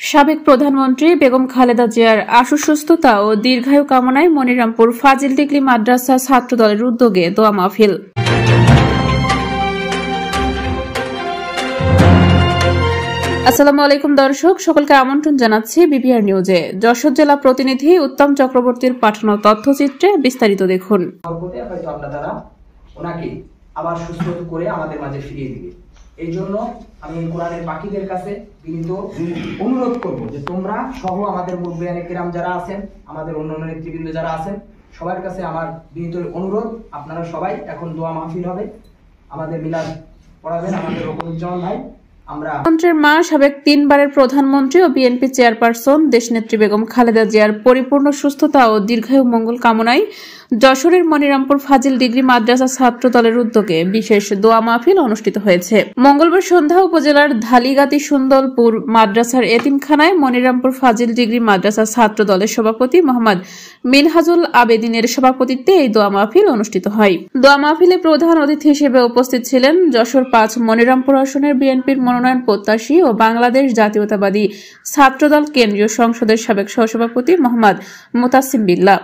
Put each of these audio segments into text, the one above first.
সাবেক প্রধানমন্ত্রী বেগম খালেদা জিয়ার আশু সুস্থতা ও দীর্ঘায়ু কামনায় মনিরামপুর ফাজিল ডিগ্রি মাদ্রাসা ছাত্রদলের উদ্যোগে দোয়া মাহফিল। আসসালামু আলাইকুম দর্শক, সকলকে আমন্ত্রণ জানাচ্ছি বিবিআর নিউজে। যশোর জেলা প্রতিনিধি উত্তম চক্রবর্তীর পাঠানো তথ্যচিত্রে বিস্তারিত দেখুন। ওনাকে আবার সুস্থ করে আমাদের মাঝে ফিরিয়ে দিবে। এই জন্য আমি কোরআনের পাখিদের কাছে বিনীত অনুরোধ করব যে তোমরা সহ আমাদের মুরব্বিয়ানে কিরাম যারা আছেন, আমাদের অন্যান্য নেতৃবৃন্দ যারা আছেন, সবার কাছে আমার বিনীত অনুরোধ, আপনারা সবাই এখন দোয়া মাহফিল হবে, আমাদের মিলাদ পড়াবেন আমাদের রকমুজ্জামান ভাই। প্রধানমন্ত্রীর মা, সাবেক 3 বারের প্রধানমন্ত্রী ও বিএনপি চেয়ারপারসন দেশনেত্রী বেগম খালেদা জিয়ার পরিপূর্ণ সুস্থতা ও দীর্ঘায়ু মঙ্গল কামনায় যশোরের মনিরামপুর ফাজিল ডিগ্রি মাদ্রাসা ছাত্র দলের উদ্যোগে বিশেষ দোয়া মাহফিল অনুষ্ঠিত হয়েছে। মঙ্গলবার সন্ধ্যা উপজেলার ধালিগাতি সুন্দরপুর মাদ্রাসার এতিমখানায় মনিরামপুর ফাজিল ডিগ্রি মাদ্রাসা ছাত্র দলের সভাপতি মোহাম্মদ মিনহাজুল আবেদিনের সভাপতিত্বে এই দোয়া মাহফিল অনুষ্ঠিত হয়। দোয়া মাহফিলে প্রধান অতিথি হিসেবে উপস্থিত ছিলেন যশোর 5 মনিরামপুর আসনের বিএনপির মনোনয়ন প্রত্যাশী ও বাংলাদেশ জাতীয়তাবাদী ছাত্রদল কেন্দ্রীয় সংসদের সাবেক সহসভাপতি মোহাম্মদ মুতাসিম বিল্লাহ।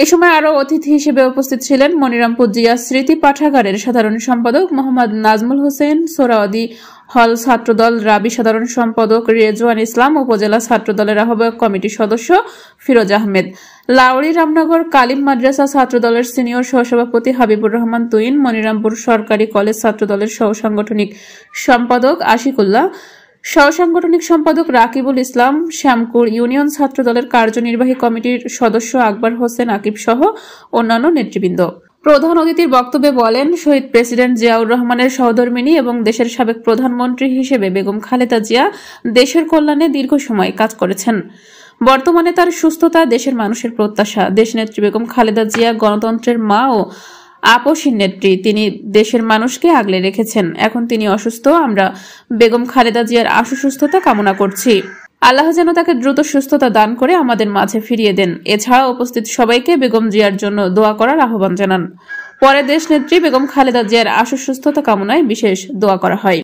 এ সময় আরও অতিথি হিসেবে উপস্থিত ছিলেন মনিরামপুর জিয়া স্মৃতি পাঠাগারের সাধারণ সম্পাদক মোহাম্মদ নাজমুল হোসেন, সোহরাওয়ার্দী হল ছাত্রদল রাবি সাধারণ সম্পাদক রেজওয়ান ইসলাম, উপজেলা ছাত্রদলের আহ্বায়ক কমিটির সদস্য ফিরোজ আহমেদ, লাউড়ি রামনগর কালিম মাদ্রাসা ছাত্রদলের সিনিয়র সহসভাপতি হাবিবুর রহমান তুইন, মনিরামপুর সরকারি কলেজ ছাত্রদলের সহসাংগঠনিক সম্পাদক আশিকুল্লাহ, সহসাংগঠনিক সম্পাদক রাকিবুল ইসলাম, শ্যামকুর ইউনিয়ন ছাত্রদলের কার্যনির্বাহী কমিটির সদস্য আকবর হোসেন আকিব সহ অন্যান্য নেতৃবৃন্দ। প্রধান অতিথির বক্তব্যে বলেন, শহীদ প্রেসিডেন্ট জিয়াউর রহমানের সহধর্মিণী এবং দেশের সাবেক প্রধানমন্ত্রী হিসেবে বেগম খালেদা জিয়া দেশের কল্যাণে দীর্ঘ সময় কাজ করেছেন। বর্তমানে তার সুস্থতা দেশের মানুষের প্রত্যাশা। দেশনেত্রী বেগম খালেদা জিয়া গণতন্ত্রের মা ও আপসীর নেত্রী। তিনি দেশের মানুষকে আগলে রেখেছেন। এখন তিনি অসুস্থ। আমরা বেগম খালেদা জিয়ার আশু সুস্থতা কামনা করছি। আল্লাহ যেন তাকে দ্রুত সুস্থতা দান করে আমাদের মাঝে ফিরিয়ে দেন। এছাড়া উপস্থিত সবাইকে বেগম জিয়ার জন্য দোয়া করার আহ্বান জানান। পরে দেশনেত্রী বেগম খালেদা জিয়ার আশু সুস্থতা কামনায় বিশেষ দোয়া করা হয়।